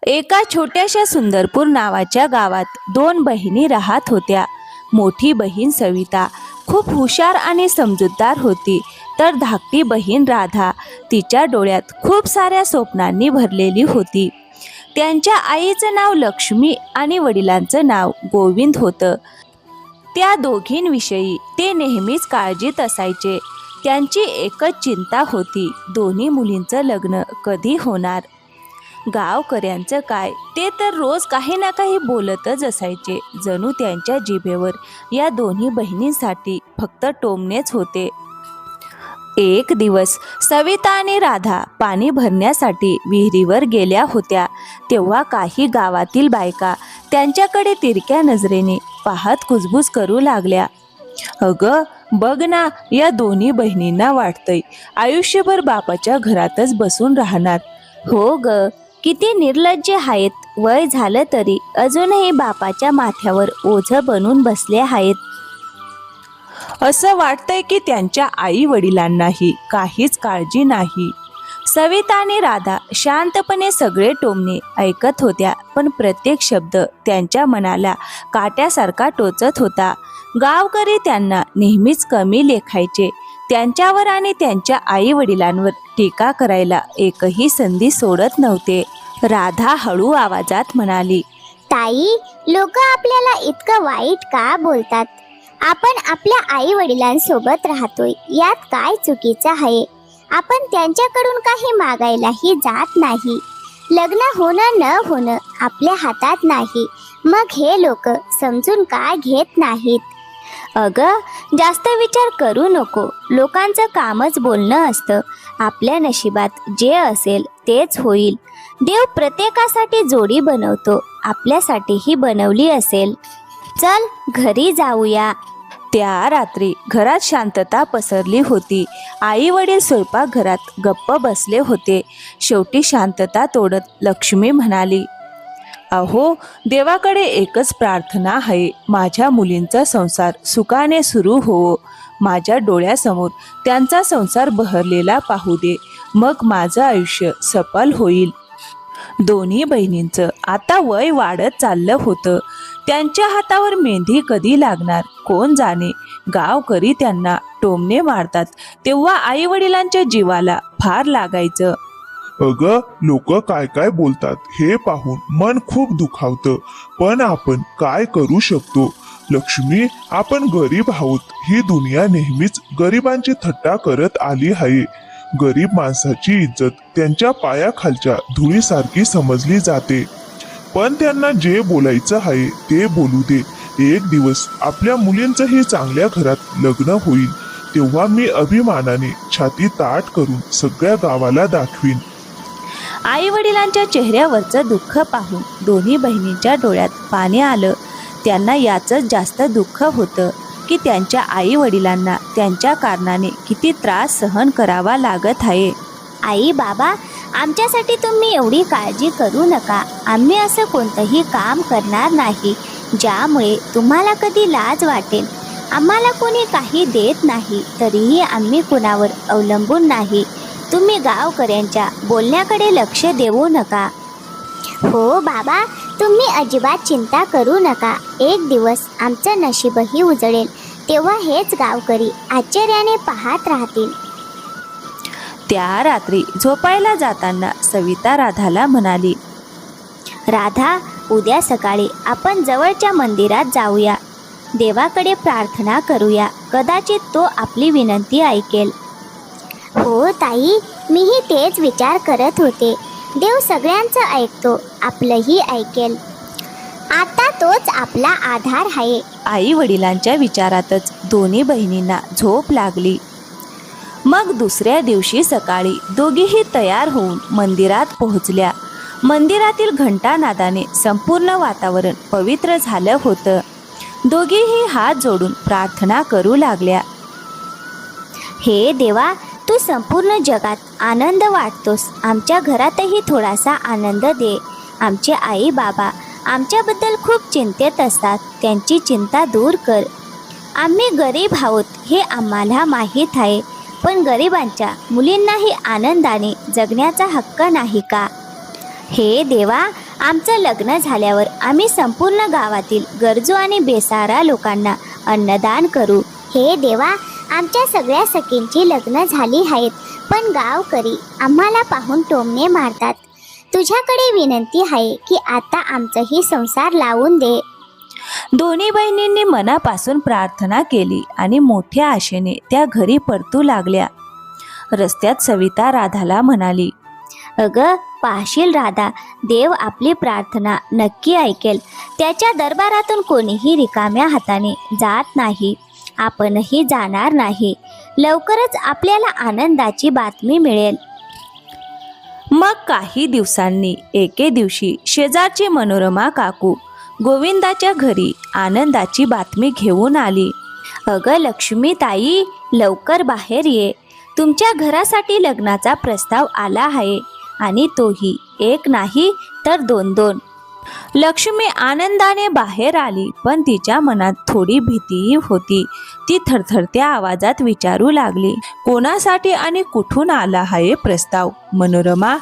एका छोट्याशा सुंदरपूर नावाच्या गावात दोन बहिणी राहत होत्या. मोठी बहीण सविता खूप हुशार आणि समजूतदार होती, तर धाकटी बहीण राधा तिच्या डोळ्यात खूप साऱ्या स्वप्नांनी भरलेली होती. त्यांच्या आईचं नाव लक्ष्मी आणि वडिलांचं नाव गोविंद होतं. त्या दोघींविषयी ते नेहमीच काळजीत असायचे. त्यांची एकच चिंता होती, दोन्ही मुलींचं लग्न कधी होणार. गावकऱ्यांचं काय, ते तर रोज काही ना काही बोलतच असायचे. जणू त्यांच्या जिभेवर या दोन्ही बहिणींसाठी फक्त टोमणेच होते. एक दिवस सविता आणि राधा पाणी भरण्यासाठी विहिरीवर गेल्या होत्या. तेव्हा काही गावातील बायका त्यांच्याकडे तिरक्या नजरेने पाहत कुजबूज करू लागल्या. अगं बघ ना, या दोन्ही बहिणींना वाटतंय आयुष्यभर बापाच्या घरातच बसून राहणार. हो ग, किती निर्लज्ज आहेत. वय झालं तरी अजूनही बापाच्या माथ्यावर ओझं बनून बसले आहेत. असं वाटतंय की त्यांच्या आई वडिलांनाही काहीच काळजी नाही. सविता आणि राधा शांतपणे सगळे टोमणे ऐकत होत्या, पण प्रत्येक शब्द त्यांच्या मनाला काट्यासारखा टोचत होता. गावकरी त्यांना नेहमीच कमी लेखायचे. त्यांच्यावर आणि त्यांच्या आई वडिलांवर टीका करायला एकही संधी सोडत नव्हते. राधा हळू आवाजात म्हणाली, ताई, लोक आपल्याला इतकं वाईट का बोलतात? आपण आपल्या आई वडिलांसोबत राहतोय, यात काय चुकीचं आहे? आपण त्यांच्याकडून काही मागायलाही जात नाही. लग्न होणं न होणं आपल्या हातात नाही. मग हे लोक समजून का घेत नाहीत? अगं, जास्त विचार करू नको. लोकांचं कामच बोलणं असतं. आपल्या नशिबात जे असेल तेच होईल. देव प्रत्येकासाठी जोडी बनवतो. आपल्यासाठीही बनवली असेल. चल घरी जाऊया. त्या रात्री घरात शांतता पसरली होती. आई वडील स्वयंपाकघरात गप्प बसले होते. शेवटी शांतता तोडत लक्ष्मी म्हणाली, अहो, देवाकडे एकच प्रार्थना आहे. माझ्या मुलींचा संसार सुखाने सुरू होवो. माझ्या डोळ्यासमोर त्यांचा संसार बहरलेला पाहू दे. मग माझं आयुष्य सफल होईल. दोन्ही बहिणींचं आता वय वाढत चाललं होतं. त्यांच्या हातावर मेहंदी कधी लागणार कोण जाणे. गावकरी त्यांना टोमणे मारतात तेव्हा आई वडिलांच्या जीवाला फार लागायचं. अगं, लोक काय काय बोलतात हे पाहून मन खूप दुखावतं. पण आपण काय करू शकतो? लक्ष्मी, आपण गरीब आहोत. ही दुनिया नेहमीच गरिबांची थट्टा करत आली आहे. गरीब माणसाची इज्जत त्यांच्या पायाखालच्या धुळीसारखी समजली जाते. पण त्यांना जे बोलायचं आहे ते बोलू दे. एक दिवस आपल्या मुलींचंही चांगल्या घरात लग्न होईल. तेव्हा मी अभिमानाने छाती ताट करून सगळ्या गावाला दाखवीन. आई वडिलांच्या चेहऱ्यावरचं दुःख पाहून दोन्ही बहिणींच्या डोळ्यात पाणी आलं. त्यांना याचंच जास्त दुःख होतं की त्यांच्या आई वडिलांना त्यांच्या कारणाने किती त्रास सहन करावा लागत आहे. आई बाबा, आमच्यासाठी तुम्ही एवढी काळजी करू नका. आम्ही असं कोणतंही काम करणार नाही ज्यामुळे तुम्हाला कधी लाज वाटेल. आम्हाला कोणी काही देत नाही तरीही आम्ही कुणावर अवलंबून नाही. तुम्ही गावकऱ्यांच्या बोलण्याकडे लक्ष देऊ नका. हो बाबा, तुम्ही अजिबात चिंता करू नका. एक दिवस आमचं नशीबही उजळेल. तेव्हा हेच गावकरी आश्चर्याने पाहत राहतील. त्या रात्री झोपायला जाताना सविता राधाला म्हणाली, राधा, उद्या सकाळी आपण जवळच्या मंदिरात जाऊया. देवाकडे प्रार्थना करूया. कदाचित तो आपली विनंती ऐकेल. हो ताई, मीही तेच विचार करत होते. देव सगळ्यांचं ऐकतो, आपलंही ऐकेल. आता तोच आपला आधार आहे. आई वडिलांच्या विचारातच दोन्ही बहिणींना झोप लागली. मग दुसऱ्या दिवशी सकाळी दोघीही तयार होऊन मंदिरात पोहोचल्या. मंदिरातील घंटानादाने संपूर्ण वातावरण पवित्र झालं होतं. दोघीही हात जोडून प्रार्थना करू लागल्या. हे देवा, तू संपूर्ण जगात आनंद वाटतोस. आमच्या घरातही थोडासा आनंद दे. आमचे आई बाबा आमच्याबद्दल खूप चिंतेत असतात. त्यांची चिंता दूर कर. आम्ही गरीब आहोत हे आम्हाला माहीत आहे, पण गरिबांच्या मुलींनाही आनंदाने जगण्याचा हक्क नाही का? हे देवा, आमचं लग्न झाल्यावर आम्ही संपूर्ण गावातील गरजू आणि बेसहारा लोकांना अन्नदान करू. हे देवा, आमच्या सगळ्या सखींची लग्न झाली आहेत, पण गावकरी आम्हाला पाहून टोमणे मारतात. तुझ्याकडे विनंती आहे की आता आमचाही संसार लावून दे. दोन्ही बहिणींनी मनापासून प्रार्थना केली आणि मोठ्या आशेने त्या घरी परतू लागल्या. रस्त्यात सविता राधाला म्हणाली, अगं पाहशील राधा, देव आपली प्रार्थना नक्की ऐकेल. त्याच्या दरबारातून कोणीही रिकाम्या हाताने जात नाही. आपणही जाणार नाही. लवकरच आपल्याला आनंदाची बातमी मिळेल. मग काही दिवसांनी एके दिवशी शेजारची मनोरमा काकू गोविंदाच्या घरी आनंदाची बातमी घेऊन आली. अगं लक्ष्मी ताई, लवकर बाहेर ये. तुमच्या घरासाठी लग्नाचा प्रस्ताव आला आहे, आणि तोही एक नाही तर दोन. लक्ष्मी आनंदाने बाहेर आली, पण तिच्या मनात थोडी भीतीही होती. ती थरथरत्या आवाजात विचारू लागली, कोणासाठी आणि कुठून आला आहे प्रस्ताव मनोरमा?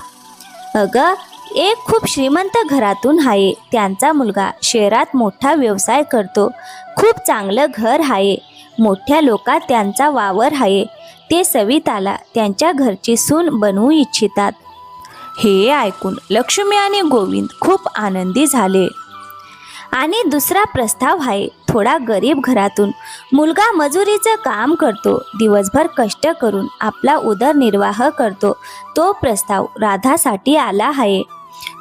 अगं एक खूप श्रीमंत घरातून आहे. त्यांचा मुलगा शहरात मोठा व्यवसाय करतो. खूप चांगलं घर आहे. मोठ्या लोकात त्यांचा वावर आहे. ते सविताला त्यांच्या घरची सून बनवू इच्छितात. हे ऐकून लक्ष्मी आणि गोविंद खूप आनंदी झाले. आणि दुसरा प्रस्ताव आहे. थोडा गरीब घरातून. मुलगा मजुरीचं काम करतो. दिवसभर कष्ट करून आपला उदरनिर्वाह करतो. तो प्रस्ताव राधासाठी आला आहे.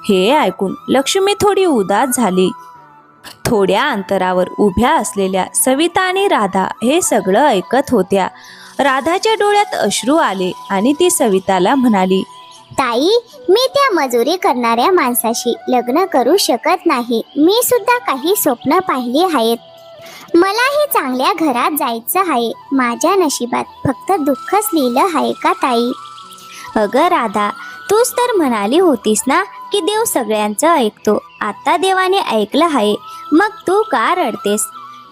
हे ऐकून लक्ष्मी थोडी उदास झाली. थोड्या अंतरावर उभ्या असलेल्या सविता आणि राधा हे सगळं ऐकत होत्या. राधाच्या डोळ्यात अश्रू आले आणि ती सविताला म्हणाली, ताई, मी त्या मजुरी करणाऱ्या माणसाशी लग्न करू शकत नाही. मी सुद्धा काही स्वप्न पाहिली आहेत. मलाही चांगल्या घरात जायचं आहे. माझ्या नशिबात फक्त दुःखच लिहिलं आहे का ताई? अगं राधा, तूच तर म्हणाली होतीस ना की देव सगळ्यांचं ऐकतो. आता देवाने ऐकलं आहे, मग तू का रडतेस?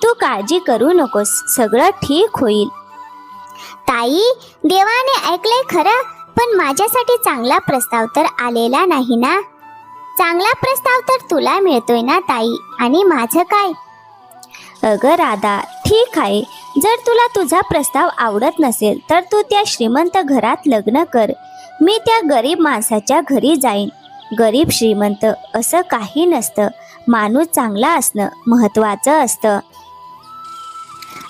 तू काळजी करू नकोस, सगळं ठीक होईल. ताई, देवाने ऐकलंय खरं, पण माझ्यासाठी चांगला प्रस्ताव तर आलेला नाही ना. चांगला प्रस्ताव तर तुला मिळतोय ना ताई, आणि माझं काय? अगं राधा, ठीक आहे. जर तुला तुझा प्रस्ताव आवडत नसेल तर तू त्या श्रीमंत घरात लग्न कर. मी त्या गरीब माणसाच्या घरी जाईन. गरीब श्रीमंत असं काही नसतं. माणूस चांगला असणं महत्वाचं असतं.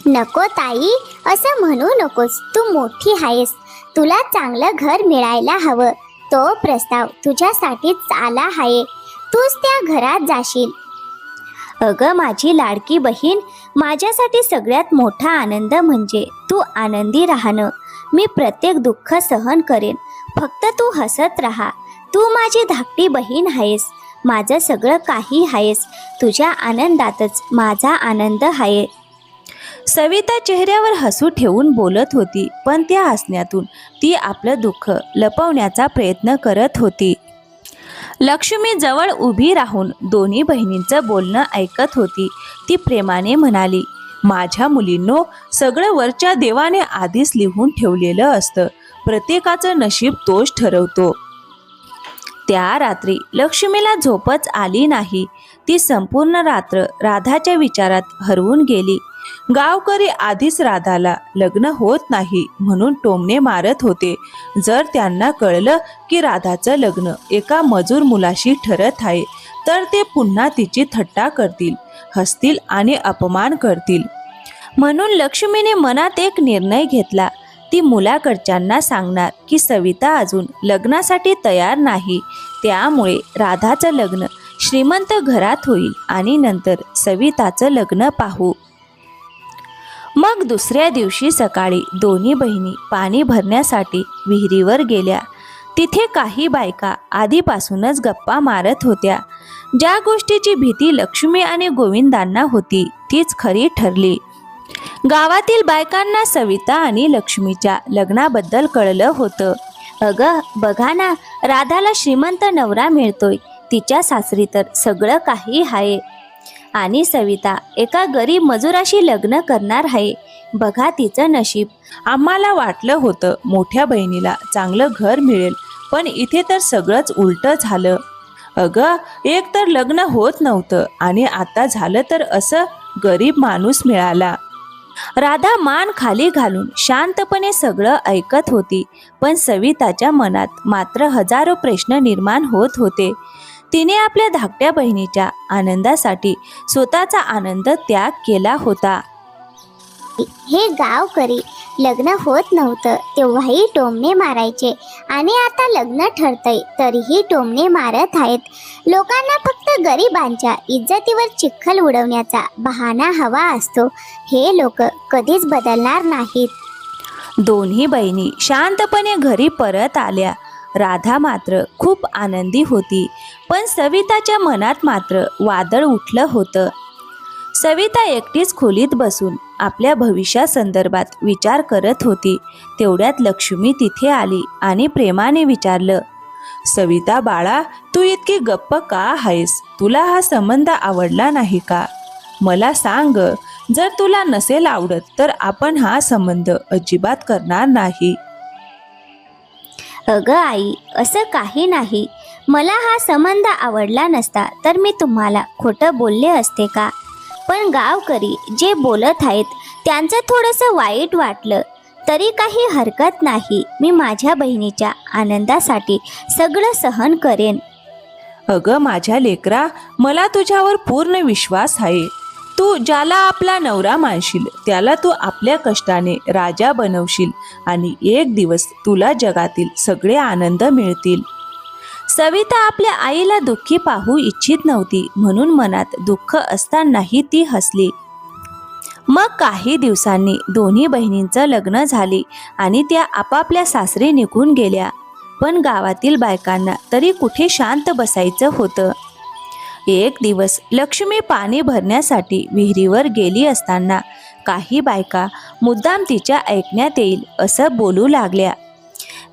नको ताई, असं म्हणू नकोस. तू मोठी आहेस. तुला चांगलं घर मिळायला हवं. तो प्रस्ताव तुझ्यासाठीच आला आहे. तूच त्या घरात जाशील. अगं माझी लाडकी बहीण, माझ्यासाठी सगळ्यात मोठा आनंद म्हणजे तू आनंदी राहणं. मी प्रत्येक दुःख सहन करेन. फक्त तू हसत राहा. तू माझी धाकटी बहीण आहेस. माझं सगळं काही आहेस. तुझ्या आनंदातच माझा आनंद आहे. सविता चेहऱ्यावर हसू ठेवून बोलत होती, पण त्या हसण्यातून ती आपलं दुःख लपवण्याचा प्रयत्न करत होती. लक्ष्मी जवळ उभी राहून दोन्ही बहिणींचं बोलणं ऐकत होती. ती प्रेमाने म्हणाली, माझ्या मुलींनो, सगळं वरच्या देवाने आधीच लिहून ठेवलेलं असतं. प्रत्येकाचं नशीब तोच ठरवतो. त्या रात्री लक्ष्मीला झोपच आली नाही. ती संपूर्ण रात्र राधाच्या विचारात हरवून गेली. गावकरी आधीच राधाला लग्न होत नाही म्हणून टोमणे मारत होते. जर त्यांना कळलं की राधाचं लग्न एका मजूर मुलाशी ठरत आहे तर ते पुन्हा तिची थट्टा करतील, हसतील आणि अपमान करतील. म्हणून लक्ष्मीने मनात एक निर्णय घेतला. ती मुलाकडच्यांना सांगणार की सविता अजून लग्नासाठी तयार नाही. त्यामुळे राधाचं लग्न श्रीमंत घरात होईल आणि नंतर सविताचं लग्न पाहू. मग दुसऱ्या दिवशी सकाळी दोन्ही बहिणी पाणी भरण्यासाठी विहिरीवर गेल्या. तिथे काही बायका आधीपासूनच गप्पा मारत होत्या. ज्या गोष्टीची भीती लक्ष्मी आणि गोविंदांना होती तीच खरी ठरली. गावातील बायकांना सविता आणि लक्ष्मीच्या लग्नाबद्दल कळलं होतं. अगं बघा ना, राधाला श्रीमंत नवरा मिळतोय. तिच्या सासरी तर सगळं काही आहे. आणि सविता एका गरीब मजुराशी लग्न करणार आहे. बघा तिचं नशीब. आम्हाला वाटलं होतं मोठ्या बहिणीला चांगलं घर मिळेल, पण इथे तर सगळंच उलटं झालं. अगं, एक तर लग्न होत नव्हतं आणि आता झालं तर असं गरीब माणूस मिळाला. राधा मान खाली घालून शांतपणे सगळं ऐकत होती, पण सविताच्या मनात मात्र हजारो प्रश्न निर्माण होत होते. तिने आपल्या धाकट्या बहिणीच्या आनंदासाठी स्वतःचा आनंद त्याग केला होता. हे गावकरी लग्न होत नव्हतं तेव्हाही टोमणे मारायचे आणि आता लग्न ठरतंय तरीही टोमणे मारत आहेत. लोकांना फक्त गरिबांच्या इज्जतीवर चिखल उडवण्याचा बहाणा हवा असतो. हे लोक कधीच बदलणार नाहीत. दोन्ही बहिणी शांतपणे घरी परत आल्या. राधा मात्र खूप आनंदी होती, पण सविताच्या मनात मात्र वादळ उठलं होतं. सविता एकटीच खोलीत बसून आपल्या भविष्यासंदर्भात विचार करत होती. तेवढ्यात लक्ष्मी तिथे आली आणि प्रेमाने विचारलं, सविता बाळा, तू इतकी गप्प का आहेस? तुला हा संबंध आवडला नाही का? मला सांग, जर तुला नसेल आवडत तर आपण हा संबंध अजिबात करणार नाही. अगं आई, असं काही नाही. मला हा संबंध आवडला नसता तर मी तुम्हाला खोटं बोलले असते का? पण गावकरी जे बोलत आहेत त्यांचं थोडंसं वाईट वाटलं तरी काही हरकत नाही. मी माझ्या बहिणीच्या आनंदासाठी सगळं सहन करेन. अगं माझ्या लेकरा, मला तुझ्यावर पूर्ण विश्वास आहे. तू ज्याला आपला नवरा मानशील त्याला तू आपल्या कष्टाने राजा बनवशील आणि एक दिवस तुला जगातील सगळे आनंद मिळतील. सविता आपल्या आईला दुःखी पाहू इच्छित नव्हती, म्हणून मनात दुःख असतानाही ती हसली. मग काही दिवसांनी दोन्ही बहिणींचं लग्न झाले आणि त्या आपापल्या सासरी निघून गेल्या. पण गावातील बायकांना तरी कुठे शांत बसायचं होतं. एक दिवस लक्ष्मी पाणी भरण्यासाठी विहिरीवर गेली असताना काही बायका मुद्दाम तिच्या ऐकण्यात येईल असं बोलू लागल्या.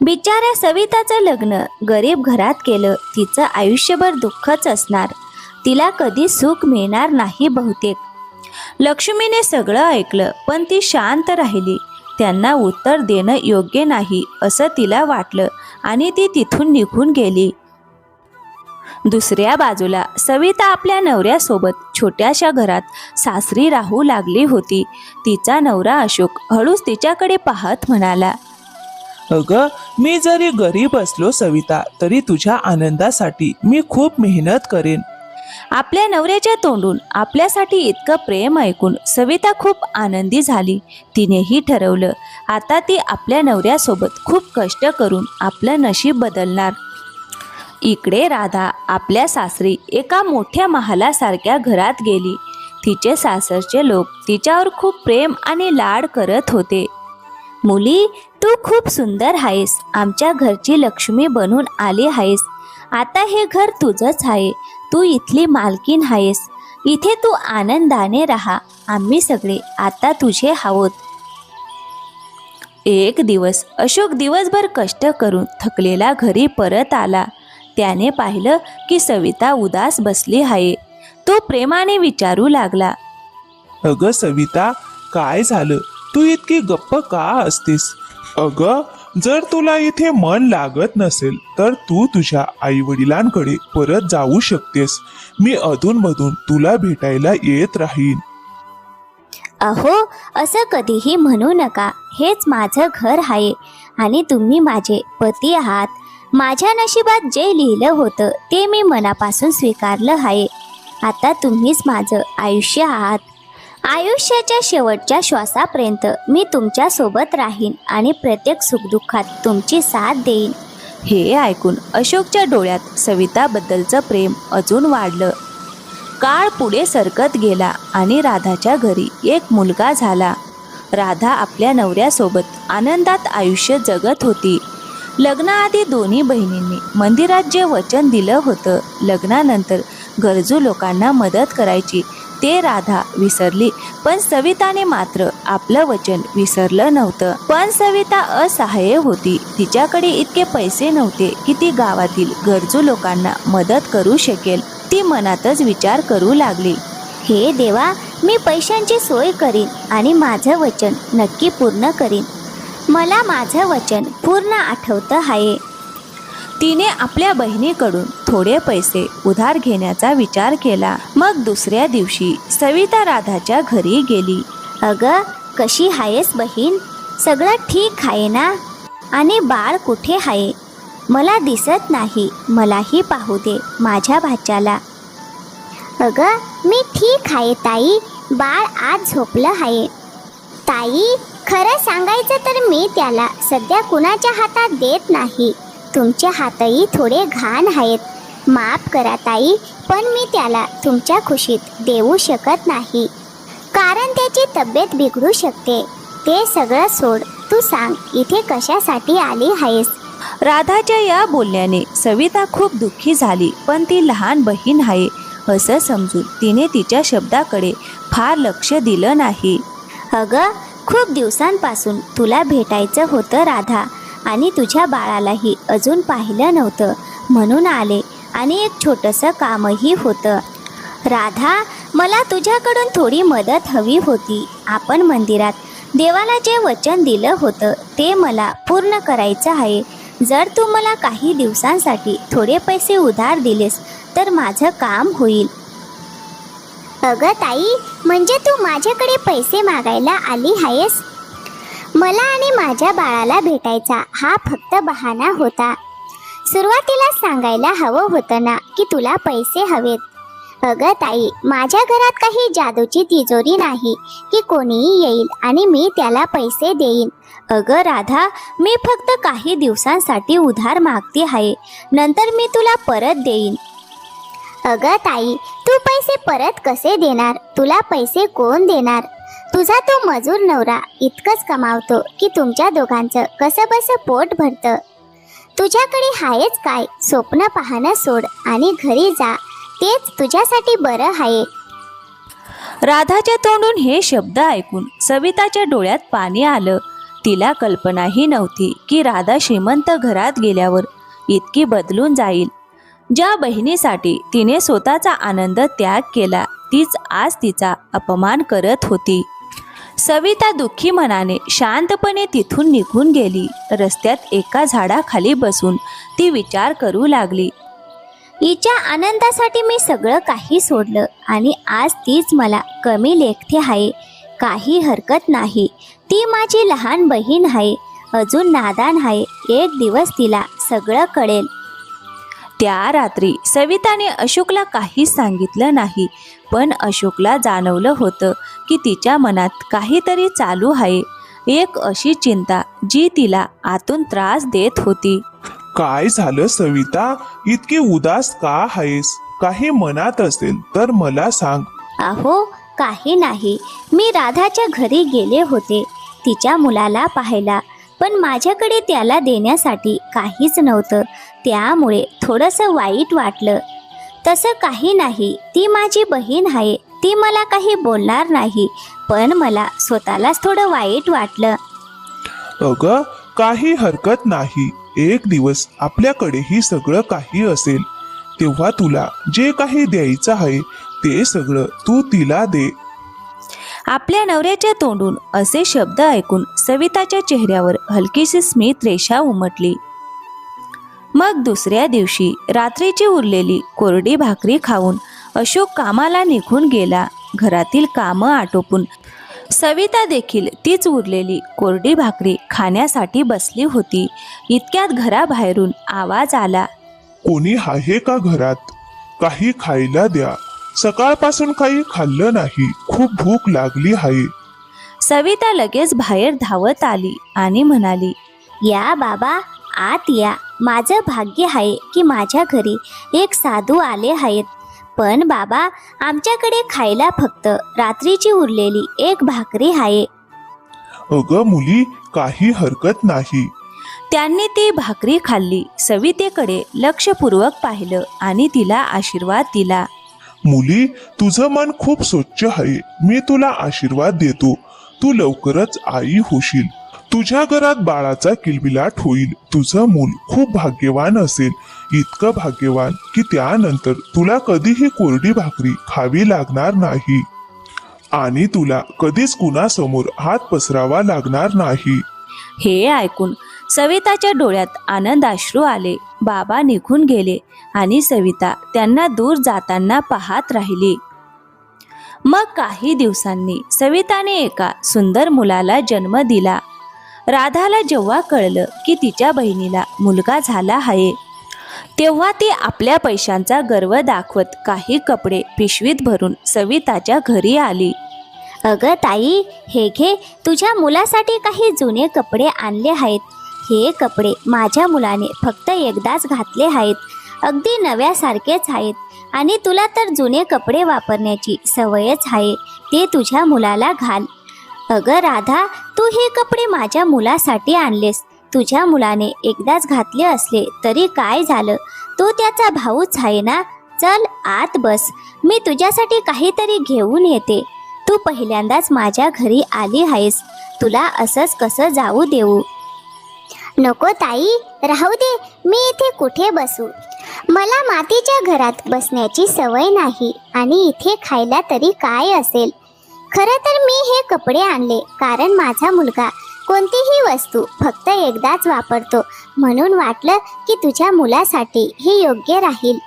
बिचाऱ्या सविताचं लग्न गरीब घरात केलं. तिचं आयुष्यभर दुःखच असणार. तिला कधी सुख मिळणार नाही बहुतेक. लक्ष्मीने सगळं ऐकलं, पण ती शांत राहिली. त्यांना उत्तर देणं योग्य नाही असं तिला वाटलं आणि ती तिथून निघून गेली. दुसऱ्या बाजूला सविता आपल्या नवऱ्यासोबत छोट्याशा घरात सासरी राहू लागली होती. तिचा नवरा अशोक हळूच तिच्याकडे पाहत म्हणाला, अगं, मी जरी गरीब असलो सविता, तरी तुझ्या आनंदासाठी मी खूप मेहनत करेन. आपल्या नवऱ्याच्या तोंडून आपल्यासाठी इतकं प्रेम ऐकून सविता खूप आनंदी झाली. तिनेही ठरवलं, आता ती आपल्या नवऱ्यासोबत खूप कष्ट करून आपलं नशीब बदलणार. इकडे राधा आपल्या सासरी एका मोठ्या महालासारख्या घरात गेली. तिचे सासरचे लोक तिच्यावर खूप प्रेम आणि लाड करत होते. मुली, तू खूप सुंदर आहेस. आमच्या घरची लक्ष्मी बनून आली आहेस. आता हे घर तुझंच आहे. तू इथली मालकीण आहेस. इथे तू आनंदाने राहा. आम्ही सगळे आता तुझे आहोत. एक दिवस अशोक दिवसभर कष्ट करून थकलेला घरी परत आला. त्याने पाहिलं की सविता उदास बसली आहे. तो प्रेमाने विचारू लागला, अगं सविता, काय झालं? तू इतकी गप्प का असतेस? अगं, जर तुला इथे मन लागत नसेल तर तू तुझ्या आई वडिलांकडे परत जाऊ शकतेस. मी अधूनमधून तुला भेटायला येत राहीन. अहो, असं कधीही म्हणू नका. हेच माझं घर आहे आणि तुम्ही माझे पती आहात. माझ्या नशिबात जे लिहिलं होतं ते मी मनापासून स्वीकारलं आहे. आता तुम्हीच माझं आयुष्य आहात. आयुष्याच्या शेवटच्या श्वासापर्यंत मी तुमच्या सोबत राहीन आणि प्रत्येक सुखदुःखात तुमची साथ देईन. हे ऐकून अशोकच्या डोळ्यात सविताबद्दलचं प्रेम अजून वाढलं. काळ पुढे सरकत गेला आणि राधाच्या घरी एक मुलगा झाला. राधा आपल्या नवऱ्यासोबत आनंदात आयुष्य जगत होती. लग्नाआधी दोन्ही बहिणींनी मंदिरात जे वचन दिलं होतं, लग्नानंतर गरजू लोकांना मदत करायची, ते राधा विसरली. पण सविताने मात्र आपलं वचन विसरलं नव्हतं. पण सविता असहाय्य होती. तिच्याकडे इतके पैसे नव्हते की ती गावातील गरजू लोकांना मदत करू शकेल. ती मनातच विचार करू लागली, हे देवा, मी पैशांची सोय करीन आणि माझं वचन नक्की पूर्ण करीन. मला माझं वचन पूर्ण आठवतं आहे. तिने आपल्या बहिणीकडून थोडे पैसे उधार घेण्याचा विचार केला. मग दुसऱ्या दिवशी सविता राधाच्या घरी गेली. अगं, कशी आहेस बहीण? सगळं ठीक आहे ना? आणि बाळ कुठे आहे? मला दिसत नाही. मलाही पाहू दे माझ्या भाच्याला. अगं, मी ठीक आहे ताई. बाळ आज झोपलं आहे. ताई, खरं सांगायचं तर मी त्याला सध्या कुणाच्या हातात देत नाही. तुमचे हातही थोडे घाण आहेत. माफ करा ताई, पण मी त्याला तुमच्या खुशीत देऊ शकत नाही, कारण त्याची तब्येत बिघडू शकते. ते सगळं सोड. तू सांग, इथे कशासाठी आली आहेस? राधाच्या या बोलण्याने सविता खूप दुःखी झाली. पण ती लहान बहीण आहे असं समजून तिने तिच्या शब्दाकडे फार लक्ष दिलं नाही. अगं, खूप दिवसांपासून तुला भेटायचं होतं राधा, आणि तुझ्या बाळालाही अजून पाहिलं नव्हतं म्हणून आले. आणि एक छोटंसं कामही होतं. राधा, मला तुझ्याकडून थोडी मदत हवी होती. आपण मंदिरात देवाला जे वचन दिलं होतं ते मला पूर्ण करायचं आहे. जर तू मला काही दिवसांसाठी थोडे पैसे उधार दिलेस तर माझं काम होईल. अगं ताई, म्हणजे तू माझ्याकडे पैसे मागायला आली आहेस? मला आणि माझ्या बाळाला भेटायचा हा फक्त बहाणा होता. सुरुवातीला सांगायला हवं होतं ना की तुला पैसे हवेत. अगं ताई, माझ्या घरात काही जादूची तिजोरी नाही की कोणीही येईल आणि मी त्याला पैसे देईन. अगं राधा, मी फक्त काही दिवसांसाठी उधार मागते आहे. नंतर मी तुला परत देईन. अगं ताई, तू पैसे परत कसे देणार? तुला पैसे कोण देणार? तुझा तो मजूर नवरा इतकंच कमावतो की तुमच्या दोघांचं कसं बसं पोट भरतं. तुझ्याकडे आहेच काय? स्वप्न पाहणं सोड आणि घरी जा. तेच तुझ्यासाठी बरं आहे. राधाच्या तोंडून हे शब्द ऐकून सविताच्या डोळ्यात पाणी आलं. तिला कल्पनाही नव्हती की राधा श्रीमंत घरात गेल्यावर इतकी बदलून जाईल. ज्या बहिणीसाठी तिने स्वतःचा आनंद त्याग केला तीच आज तिचा अपमान करत होती. सविता दुःखी मनाने शांतपणे तिथून निघून गेली. रस्त्यात एका झाडाखाली बसून ती विचार करू लागली. हिच्या आनंदासाठी मी सगळं काही सोडलं आणि आज तीच मला कमी लेखते आहे. काही हरकत नाही. ती माझी लहान बहीण आहे, अजून नादान आहे. एक दिवस तिला सगळं कळेल. त्या रात्री सविताने अशोकला काहीच सांगितलं नाही. पण अशोकला जाणवलं होतं की तिच्या मनात काहीतरी चालू आहे. एक अशी चिंता जी तिला आतून त्रास देत होती. काय झालं सविता? इतकी उदास का आहेस? काही मनात असेल तर मला सांग. अहो, काही नाही. मी राधाच्या घरी गेले होते तिच्या मुलाला पाहायला, पण माझ्याकडे त्याला देण्यासाठी काहीच नव्हतं. त्यामुळे थोडंसं वाईट वाटलं. तसं काही नाही. ती माझी बहीण आहे. ती मला काही बोलणार नाही, पण मला स्वतःलाच थोडं वाईट वाटलं. अगं, काही हरकत नाही. एक दिवस आपल्याकडेही सगळं काही असेल तेव्हा तुला जे काही द्यायचं आहे ते सगळं तू तिला दे. आपल्या नवऱ्याच्या तोंडून असे शब्द ऐकून सविताच्या चेहऱ्यावर हलकीशी स्मित रेषा उमटली. मग दुसऱ्या दिवशी रात्रीची उरलेली कोरडी भाकरी खाऊन अशोक कामाला निघून गेला. घरातील कामं आटोपून सविता देखील तीच उरलेली कोरडी भाकरी खाण्यासाठी बसली होती. इतक्यात घराबाहेरून आवाज आला. कोणी आहे का घरात? काही खायला द्या. सकाळपासून काही खाल्लं नाही. खूप भूक लागली आहे. सविता लगेच बाहेर धावत आली आणि म्हणाली, या बाबा, आत या. माझं भाग्य आहे की माझ्या घरी एक साधू आले आहेत. पण बाबा, आमच्याकडे खायला फक्त रात्रीची उरलेली एक भाकरी आहे. अगं मुली, काही हरकत नाही. त्यांनी ती भाकरी खाल्ली. सवितेकडे लक्षपूर्वक पाहिलं आणि तिला आशीर्वाद दिला. मुली, तुझं मन खूप स्वच्छ आहे. मी तुला आशीर्वाद देतो. तू लवकरच आई होशील. तुझ्या घरात बाळाचा किलबिलाट होईल. तुझं मूल खूप भाग्यवान असेल. इतकं भाग्यवान की त्यानंतर तुला कधीही कोरडी भाकरी खावी लागणार नाही आणि तुला कधीच कुणासमोर हात पसरावा लागणार नाही. हे ऐकून सविताच्या डोळ्यात आनंदाश्रू आले. बाबा निघून गेले आणि सविता त्यांना दूर जाताना पाहत राहिली. मग काही दिवसांनी सविताने एका सुंदर मुलाला जन्म दिला. राधाला जेव्हा कळलं की तिच्या बहिणीला मुलगा झाला आहे, तेव्हा ती आपल्या पैशांचा गर्व दाखवत काही कपडे पिशवीत भरून सविताच्या घरी आली. अगं ताई, हे घे, तुझ्या मुलासाठी काही जुने कपडे आणले आहेत. हे कपडे माझ्या मुलाने फक्त एकदाच घातले आहेत. अगदी नव्यासारखेच आहेत आणि तुला तर जुने कपडे वापरण्याची सवयच आहे. ते तुझ्या मुलाला घाल. अगं राधा, तू हे कपडे माझ्या मुलासाठी आणलेस. तुझ्या मुलाने एकदाच घातले असले तरी काय झालं, तो त्याचा भाऊच आहे ना. चल आत बस, मी तुझ्यासाठी काहीतरी घेऊन येते. तू पहिल्यांदाच माझ्या घरी आली आहेस, तुला असंच कसं जाऊ देऊ. नको ताई, राहू दे. मी इथे कुठे बसू? मला मातीच्या घरात बसण्याची सवय नाही आणि इथे खायला तरी काय असेल. खरं तर मी हे कपडे आणले कारण माझा मुलगा कोणतीही वस्तू फक्त एकदाच वापरतो, म्हणून वाटलं की तुझ्या मुलासाठी हे योग्य राहील.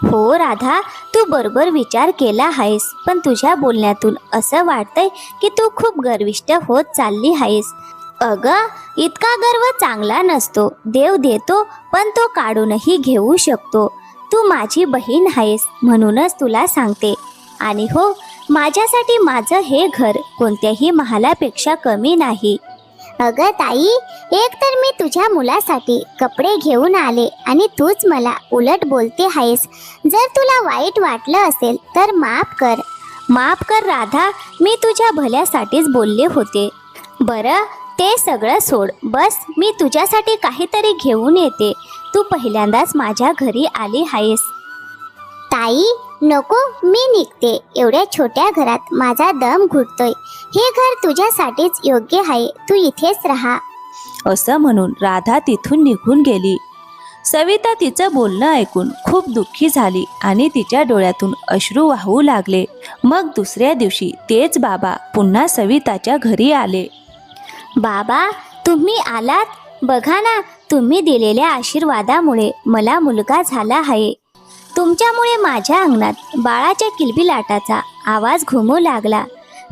हो राधा, तू बरोबर विचार केला आहेस, पण तुझ्या बोलण्यातून असं वाटतंय की तू खूप गर्विष्ठ होत चालली आहेस. अगं, इतका गर्व चांगला नसतो. देव देतो पण तो काढूनही घेऊ शकतो. तू माझी बहीण आहेस म्हणूनच तुला सांगते. आणि हो, माझ्यासाठी माझं हे घर कोणत्याही महालापेक्षा कमी नाही. अगं ताई, एक तर मी तुझ्या मुलासाठी कपडे घेऊन आले आणि तूच मला उलट बोलते आहेस. जर तुला वाईट वाटलं असेल तर माफ कर. माफ कर राधा, मी तुझ्या भल्यासाठीच बोलले होते. बरं, ते सगळं सोड. बस, मी तुझ्यासाठी काहीतरी घेऊन येते. तू पहिल्यांदाच माझ्या घरी आली आहेस. ताई नको, मी निघते. एवढ्या छोट्या घरात माझा दम घुटतोय. हे घर तुझ्यासाठीच योग्य आहे, तू इथेच राहा. असं म्हणून राधा तिथून निघून गेली. सविता तिचं बोलणं ऐकून खूप दुःखी झाली आणि तिच्या डोळ्यातून अश्रू वाहू लागले. मग दुसऱ्या दिवशी तेच बाबा पुन्हा सविताच्या घरी आले. बाबा, तुम्ही आलात? बघा ना, तुम्ही दिलेल्या आशीर्वादामुळे मला मुलगा झाला आहे. तुमच्यामुळे माझ्या अंगणात बाळाच्या किलबिलाटाचा आवाज घुमू लागला.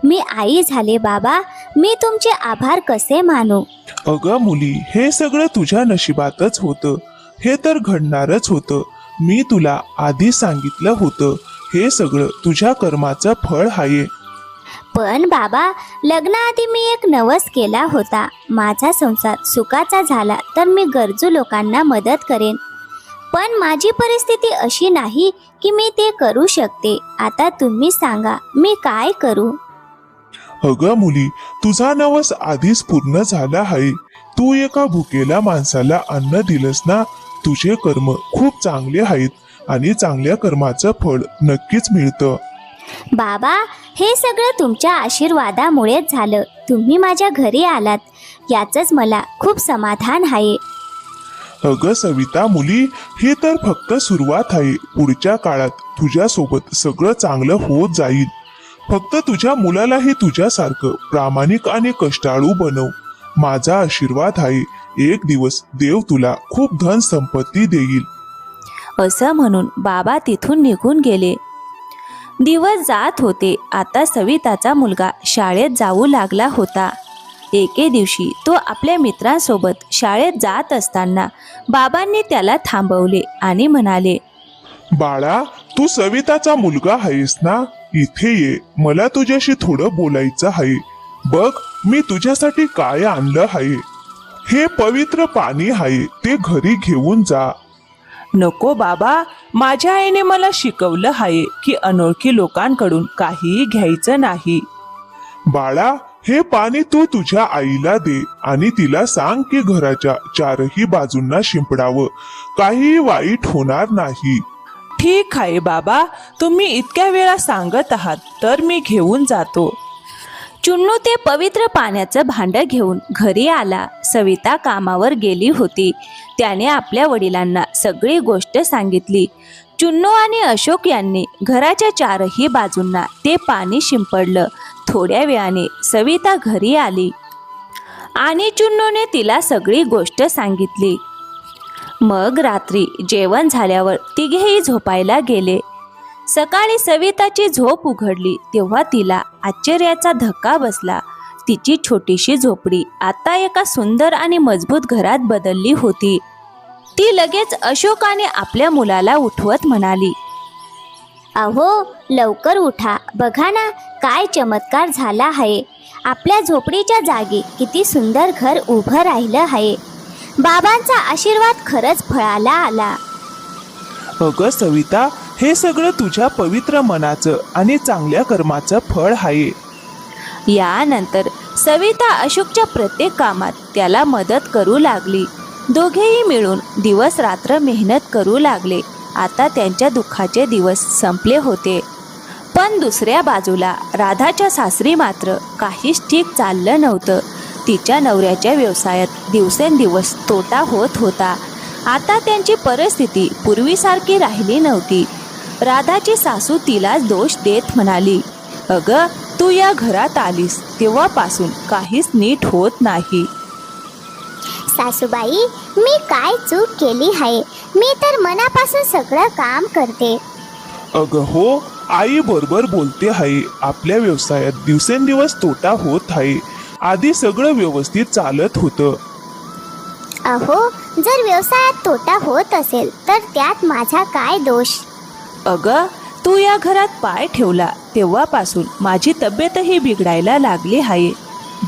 मी आई झाले बाबा. मी तुमचे आभार कसे मानू. अगं मुली, हे सगळं तुझ्या नशिबातच होतं. हे तर घडणारच होतं. मी तुला आधी सांगितलं होतं, हे सगळं तुझ्या कर्माचं फळ आहे. पण बाबा, लग्नाआधी मी एक नवस केला होता. माझा संसार सुखाचा झाला तर मी गरजू लोकांना मदत करेन. पण माझी परिस्थिती अशी नाही की मी ते करू शकते. आता तुम्ही सांगा, मी काय करू. अगं मुली, तुझा नवस आधीच पूर्ण झाला आहे. तू एका भुकेल्या माणसाला अन्न दिलंस ना. तुझे कर्म खूप चांगले आहेत आणि चांगल्या कर्माचं फळ नक्कीच मिळतं. बाबा, हे सगळं तुमच्या आशीर्वादामुळेच झालं. तुम्ही माझ्या घरी आलात, याचंच मला खूप समाधान आहे. अगं सविता मुली, हे तर फक्त सुरुवात आहे. पुढच्या काळात तुझ्यासोबत सगळं चांगलं होत जाईल. फक्त तुझ्या मुलालाही तुझ्यासारखं प्रामाणिक आणि कष्टाळू बनव. माझा आशीर्वाद आहे, एक दिवस देव तुला खूप धन संपत्ती देईल. असं म्हणून बाबा तिथून निघून गेले. दिवस जात होते. आता सविताचा मुलगा शाळेत जाऊ लागला होता. एके दिवशी तो आपल्या मित्रांसोबत शाळेत जात असताना बाबांनी त्याला थांबवले आणि म्हणाले, बाळा, तू सविताचा मुलगा आहेस ना. इथे ये, मला तुझ्याशी थोडं बोलायचं आहे. बघ, मी तुझ्यासाठी काय आणलं आहे. हे पवित्र पाणी आहे, ते घरी घेऊन जा. नको बाबा, माझ्या आईने मला शिकवलं आहे की अनोळखी लोकांकडून काहीही घ्यायचं नाही. बाळा, हे पाणी तू तुझ्या आईला दे आणि तिला सांग की घराच्या चारही बाजूंना शिंपडावं. काही वाईट होणार नाही. ठीक आहे बाबा, तुम्ही इतक्या वेळा सांगत आहात तर मी घेऊन जातो. चुन्नू ते पवित्र पाण्याचं भांडं घेऊन घरी आला. सविता कामावर गेली होती. त्याने आपल्या वडिलांना सगळी गोष्ट सांगितली. चुन्नू आणि अशोक यांनी घराच्या चारही बाजूंना ते पाणी शिंपडलं. थोड्या वेळाने सविता घरी आली. आणि चुन्नूने तिला सगळी गोष्ट सांगितली. मग रात्री जेवण झाल्यावर तिघेही झोपायला गेले. सकाळी सविताची झोप उघडली तेव्हा तिला आश्चर्याचा धक्का बसला. तिची छोटीशी झोपडी आता एका सुंदर आणि मजबूत घरात बदलली होती. ती लगेच अशोकाने आपल्या मुलाला उठवत म्हणाली, अहो लवकर उठा, बघा ना काय चमत्कार झाला आहे. आपल्या झोपडीच्या जागी किती सुंदर घर उभं राहिलं आहे. बाबांचा आशीर्वाद खरंच फळाला आला. अगं सविता, हे सगळं तुझ्या पवित्र मनाचं आणि चांगल्या कर्माचं फळ आहे. यानंतर सविता अशोकच्या प्रत्येक कामात त्याला मदत करू लागली. दोघेही मिळून दिवस रात्र मेहनत करू लागले. आता त्यांच्या दुःखाचे दिवस संपले होते. पण दुसऱ्या बाजूला राधाच्या सासरी मात्र काहीच ठीक चाललं नव्हतं. तिच्या नवऱ्याच्या व्यवसायात दिवसेंदिवस तोटा होत होता. आता त्यांची परिस्थिती पूर्वीसारखी राहिली नव्हती. राधाची सासू तिलाच दोष देत म्हणाली, अगं तू या घरात आलीस तेव्हापासून काहीच नीट होत नाही. सासूबाई, मी काय चूक केली आहे? मी तर मनापासून सगळं काम करते. अगं हो, आई बरोबर बोलते आहे. आपल्या व्यवसायात दिवसेंदिवस तोटा होत आहे. आधी सगळं व्यवस्थित चालत होतं. अहो, जर व्यवसायात तोटा होत असेल तर त्यात माझा काय दोष? अगं तू या घरात पाय ठेवला तेव्हापासून माझी तब्येतही बिघडायला लागली आहे.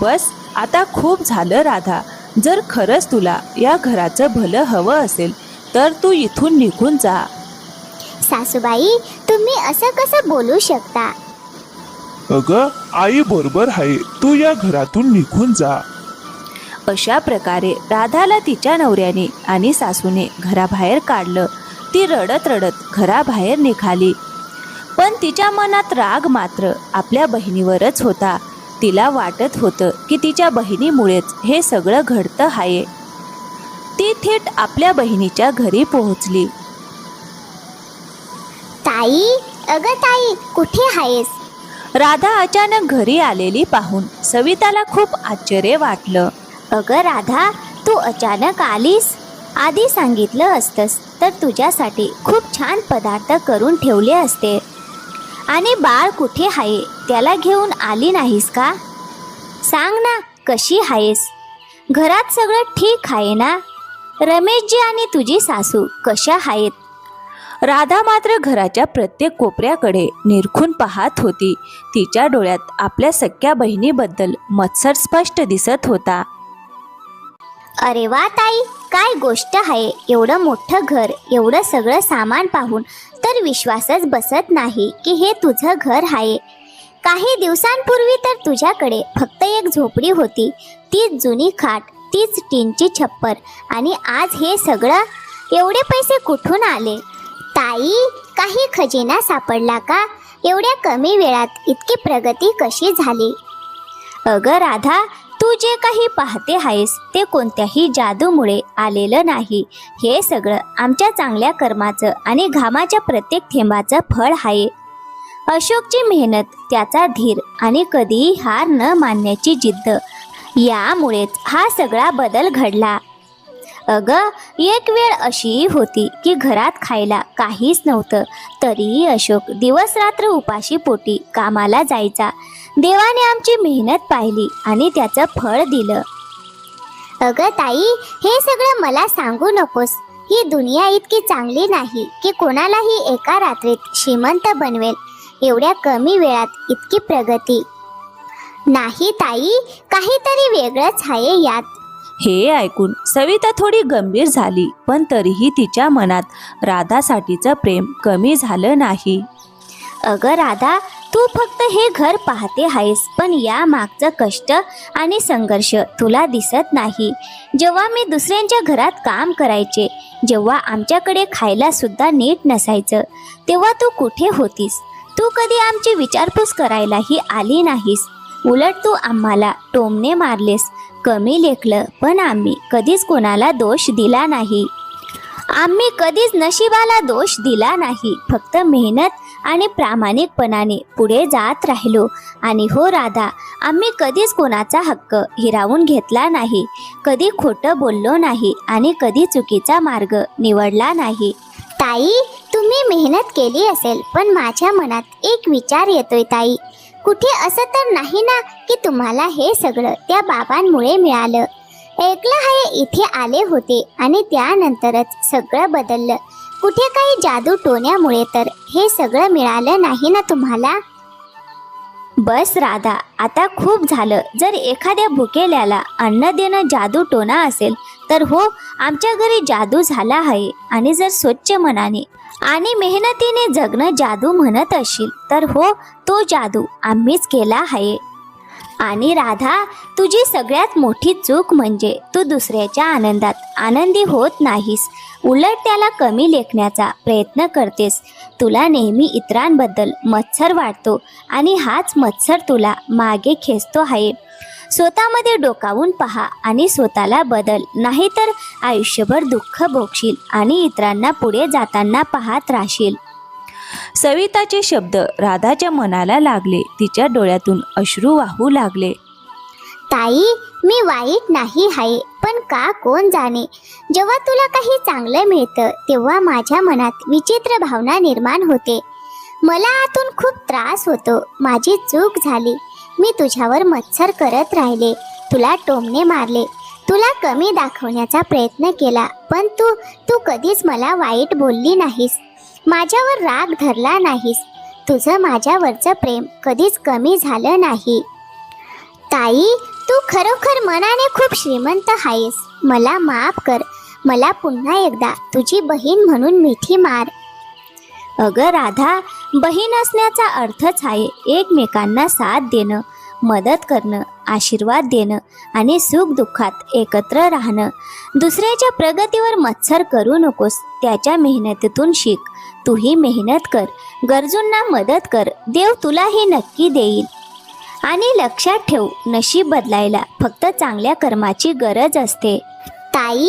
बस आता खूप झालं राधा. जर खरंच तुला या घराचं भलं हवं असेल तर तू इथून निघून जा. सासूबाई, तुम्ही असं कसं बोलू शकता? अगं आई बरोबर आहे, तू या घरातून निघून जा. अशा प्रकारे राधाला तिच्या नवऱ्याने आणि सासूने घराबाहेर काढलं. ती रडत रडत घराबाहेर निघाली. पण तिच्या मनात राग मात्र आपल्या बहिणीवरच होता. तिला वाटत होतं की तिच्या बहिणीमुळेच हे सगळं घडतं आहे. ती थेट आपल्या बहिणीच्या घरी पोहोचली. ताई, अगं ताई, कुठे आहेस? राधा अचानक घरी आलेली पाहून सविताला खूप आश्चर्य वाटलं. अगं राधा, तू अचानक आलीस? आधी सांगितलं असतंस तर तुझ्यासाठी खूप छान पदार्थ करून ठेवले असते. आणि बाळ कुठे आहे, त्याला घेऊन आली नाहीस का? सांग ना, कशी आहेस? घरात सगळं ठीक आहे ना? रमेशजी आणि तुझी सासू कशा आहेत? राधा मात्र घराच्या प्रत्येक कोपऱ्याकडे निरखून पाहत होती. तिच्या डोळ्यात आपल्या सख्या बहिणीबद्दल मत्सर स्पष्ट दिसत होता. अरे वा ताई, काय गोष्ट आहे. एवढं मोठं घर, एवढं सगळं सामान पाहून तर विश्वासच बसत नाही की हे तुझं घर आहे. काही दिवसांपूर्वी तर तुझ्याकडे फक्त एक झोपडी होती, तीच जुनी खाट, तीच टीनची छप्पर, आणि आज हे सगळं? एवढे पैसे कुठून आले? ताई, काही खजिना सापडला का? एवढ्या कमी वेळात इतकी प्रगती कशी झाली? अगं राधा, तू जे काही पाहते आहेस ते कोणत्याही जादूमुळे आलेलं नाही. हे सगळं आमच्या चांगल्या कर्माचं आणि घामाच्या प्रत्येक थेंबाचं फळ आहे. अशोकची मेहनत, त्याचा धीर आणि कधीही हार न मानण्याची जिद्द, यामुळेच हा सगळा बदल घडला. अगं, एक वेळ अशी होती की घरात खायला काहीच नव्हतं, तरीही अशोक दिवस रात्र उपाशी पोटी कामाला जायचा. देवाने आमची मेहनत पाहिली आणि त्याचं फळ दिलं. अगं ताई, हे सगळं मला सांगू नकोस. ही दुनिया इतकी चांगली नाही की कोणालाही एका रात्रीत श्रीमंत बनवेल. एवढ्या कमी वेळात इतकी प्रगती. नाही ताई, काहीतरी वेगळंच आहे यात. हे ऐकून सविता थोडी गंभीर झाली, पण तरीही तिच्या मनात राधासाठीचं प्रेम कमी झालं नाही. अगं राधा, तू फक्त हे घर पाहते आहेस, पण या मागचं कष्ट आणि संघर्ष तुला दिसत नाही. जेव्हा मी दुसऱ्यांच्या घरात काम करायचे, जेव्हा आमच्याकडे खायला सुद्धा नीट नसायचं, तेव्हा तू कुठे होतीस? तू कधी आमची विचारपूस करायलाही आली नाहीस. उलट तू आम्हाला टोमणे मारलेस, कमी लेखलं, पण आम्ही कधीच कोणाला दोष दिला नाही. आम्ही कधीच नशिबाला दोष दिला नाही, फक्त मेहनत आणि प्रामाणिकपणाने पुढे जात राहिलो. आणि हो राधा, आम्ही कधीच कोणाचा हक्क हिरावून घेतला नाही, कधी खोटं बोललो नाही आणि कधी चुकीचा मार्ग निवडला नाही. ताई, तुम्ही मेहनत केली असेल, पण माझ्या मनात एक विचार येतोय ताई. कुठे असं तर नाही ना की तुम्हाला हे सगळं त्या बाबांमुळे मिळालं? ऐकलं आहे इथे आले होते आणि त्यानंतरच सगळं बदललं. कुठे काही जादू टोण्यामुळे तर हे सगळं मिळालं नाही ना तुम्हाला? बस राधा, आता खूप झालं. जर एखाद्या भुकेल्याला अन्न देणं जादू टोना असेल तर हो, आमच्या घरी जादू झाला आहे. आणि जर स्वच्छ मनाने आणि मेहनतीने जगणं जादू म्हणत असशील तर हो, तो जादू आम्हीच केला आहे. आणि राधा, तुझी सगळ्यात मोठी चूक म्हणजे तू दुसऱ्याच्या आनंदात आनंदी होत नाहीस, उलट त्याला कमी लेखण्याचा प्रयत्न करतेस. तुला नेहमी इतरांबद्दल मत्सर वाटतो आणि हाच मत्सर तुला मागे खेचतो आहे. स्वतःमध्ये डोकावून पहा आणि स्वतःला बदल, नाहीतर आयुष्यभर दुःख भोगशील आणि इतरांना पुढे जाताना पाहत राहशील. सविताचे शब्द राधाच्या मनाला लागले. तिच्या डोळ्यातून अश्रू वाहू लागले. ताई, मी वाईट नाही आहे, पण का कोण जाणे, जेव्हा तुला काही चांगलं मिळतं तेव्हा माझ्या मनात विचित्र भावना निर्माण होते. मला आतून खूप त्रास होतो. माझी चूक झाली. मी तुझ्यावर मत्सर करत राहिले, तुला टोमणे मारले, तुला कमी दाखवण्याचा प्रयत्न केला, पण तू कधीच मला वाईट बोलली नाहीस, माझ्यावर राग धरला नाहीस. तुझं माझ्यावरचं प्रेम कधीच कमी झालं नाही. ताई, तू खरोखर मनाने खूप श्रीमंत आहेस. मला माफ कर. मला पुन्हा एकदा तुझी बहीण म्हणून मिठी मार. अगं राधा, बहीण असण्याचा अर्थच आहे एकमेकांना साथ देणं, मदत करणं, आशीर्वाद देणं आणि सुखदुःखात एकत्र राहणं. दुसऱ्याच्या प्रगतीवर मत्सर करू नकोस, त्याच्या मेहनतीतून शिक. तूही मेहनत कर, गरजूंना मदत कर, देव तुलाही नक्की देईल. आणि लक्षात ठेव, नशीब बदलायला फक्त चांगल्या कर्माची गरज असते. ताई,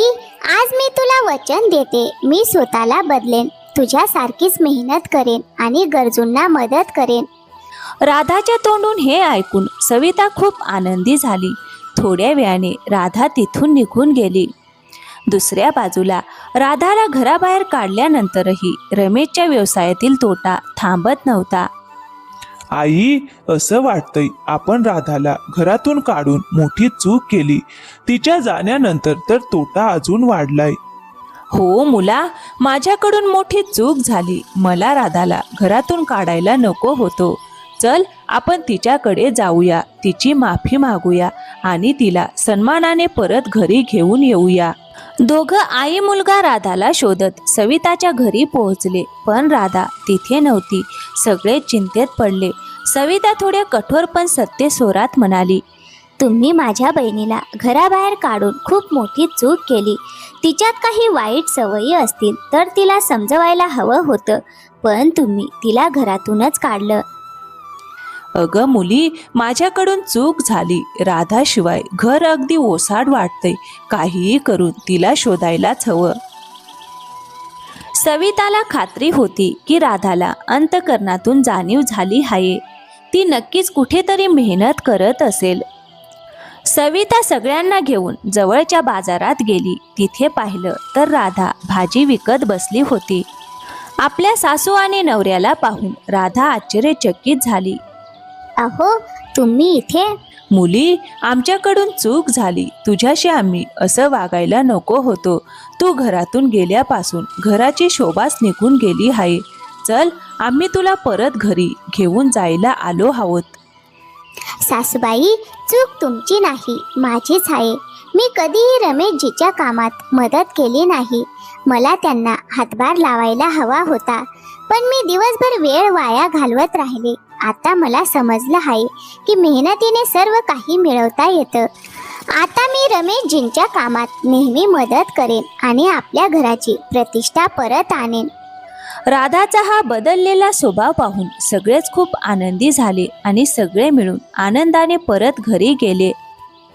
आज मी तुला वचन देते, मी स्वतःला बदलेन, तुझ्यासारखीच मेहनत करेन आणि गरजूंना मदत करेन. राधाच्या तोंडून हे ऐकून सविता खूप आनंदी झाली. थोड्या वेळाने राधा तिथून निघून गेली. दुसऱ्या बाजूला राधाला घराबाहेर काढल्यानंतरही रमेशच्या व्यवसायातील तोटा थांबत नव्हता. आई, असं वाटतंय आपण राधाला घरातून काढून मोठी चूक केली. तिच्या जाण्यानंतर तर तोटा अजून वाढलाय. हो मुला, माझ्याकडून मोठी चूक झाली. मला राधाला घरातून काढायला नको होतो. चल, आपण तिच्याकडे जाऊया, तिची माफी मागूया आणि तिला सन्मानाने परत घरी घेऊन येऊया. दोघं आई मुलगा राधाला शोधत सविताच्या घरी पोहोचले, पण राधा तिथे नव्हती. सगळे चिंतेत पडले. सविता थोड्या कठोर पण सत्य स्वरात म्हणाली, तुम्ही माझ्या बहिणीला घराबाहेर काढून खूप मोठी चूक केली. तिच्यात काही वाईट सवयी असतील तर तिला समजवायला हवं होतं, पण तुम्ही तिला घरातूनच काढलं. अगं मुली, माझ्याकडून चूक झाली. राधाशिवाय घर अगदी ओसाड वाटतंय. काहीही करून तिला शोधायलाच हवं. सविताला खात्री होती की राधाला अंतःकरणातून जाणीव झाली आहे. ती नक्कीच कुठेतरी मेहनत करत असेल. सविता सगळ्यांना घेऊन जवळच्या बाजारात गेली. तिथे पाहिलं तर राधा भाजी विकत बसली होती. आपल्या सासू आणि नवऱ्याला पाहून राधा आश्चर्यचकित झाली. अहो, तुम्ही इथे? मुली, आमच्याकडून चूक झाली. तुझ्याशी आम्ही असं वागायला नको होतो. तू घरातून गेल्यापासून घराची शोभाच निघून गेली आहे. चल, आम्ही तुला परत घरी घेऊन जायला आलो आहोत. सासूबाई, चूक तुमची नाही, माझीच आहे. मी कधीही रमेशजीच्या कामात मदत केली नाही. मला त्यांना हातभार लावायला हवा होता, पण मी दिवसभर वेळ वाया घालवत राहिले. आता मला समजलं आहे की मेहनतीने सर्व काही मिळवता येतं. आता मी रमेशजींच्या कामात नेहमी मदत करेन आणि आपल्या घराची प्रतिष्ठा परत आणेन. राधाचा हा बदललेला स्वभाव पाहून सगळेच खूप आनंदी झाले आणि सगळे मिळून आनंदाने परत घरी गेले.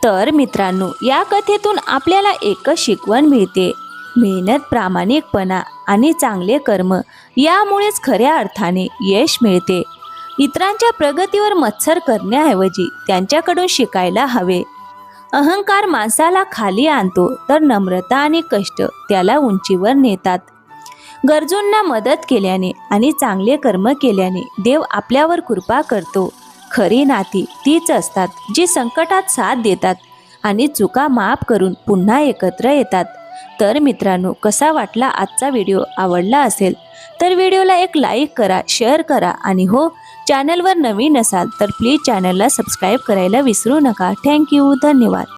तर मित्रांनो, या कथेतून आपल्याला एकच शिकवण मिळते. मेहनत, प्रामाणिकपणा आणि चांगले कर्म यामुळेच खऱ्या अर्थाने यश मिळते. इतरांच्या प्रगतीवर मत्सर करण्याऐवजी त्यांच्याकडून शिकायला हवे. अहंकार माणसाला खाली आणतो, तर नम्रता आणि कष्ट त्याला उंचीवर नेतात. गरजूंना मदत केल्याने आणि चांगले कर्म केल्याने देव आपल्यावर कृपा करतो. खरी नाती तीच असतात जी संकटात साथ देतात आणि चुका माफ करून पुन्हा एकत्र येतात. तर मित्रांनो, कसा वाटला आजचा व्हिडिओ? आवडला असेल तर व्हिडिओला एक लाईक करा, शेअर करा आणि हो, चॅनलवर नवीन असाल तर प्लीज चॅनलला सबस्क्राईब करायला विसरू नका. थँक्यू. धन्यवाद.